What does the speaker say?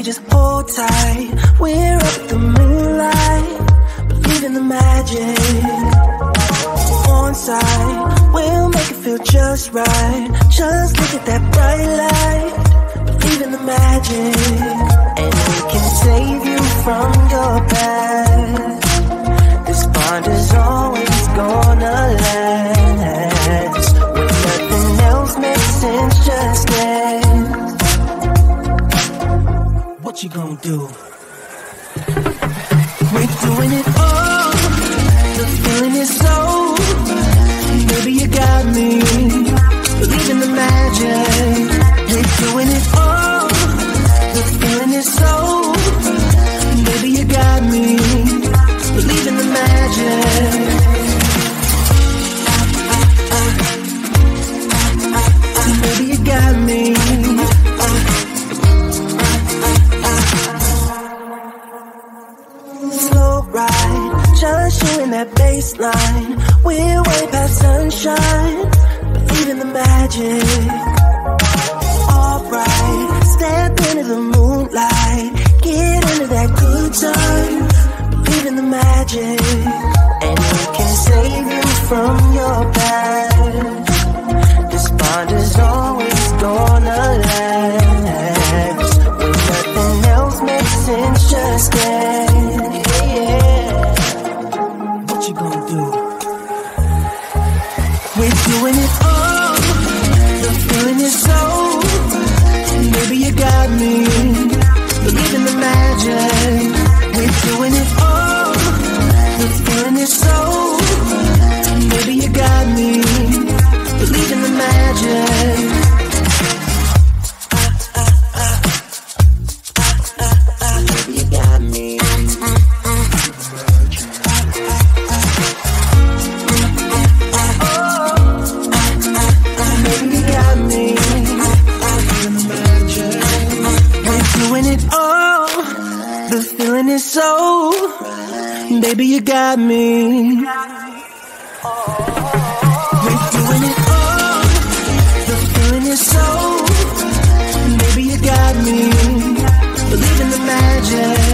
just hold tight. We're up the moonlight, believe in the magic. inside. We'll make it feel just right. Just look at that bright light. Believe in the magic, and we can save you from your past. This bond is always gonna last. When nothing else makes sense, just dance. What you gonna do? We're doing it all. The feeling is so. Baby, you got me. Believe in the magic. We're doing it all. The feeling is so. Baby, you got me. Believe in the magic. Baby, you got me. Slow ride, just you in that baseline. We're way past sunshine. Believe in the magic. Alright, step into the moonlight. Get into that good time. Believe in the magic, and we can save you from your past. This bond is always gonna last. When nothing else makes sense, just dance. Yeah. What you gonna do? We're doing it all. The feeling is so. Baby, you got me. Believe in the magic. We're doing it all. The feeling is so. Baby, you got me. Believe in the magic. Baby, you got me. Baby, you got me. We're doing it all. The feeling is so. Baby, you got me. We're doing it all. The feeling is so. Baby, you got me. Believe in the magic.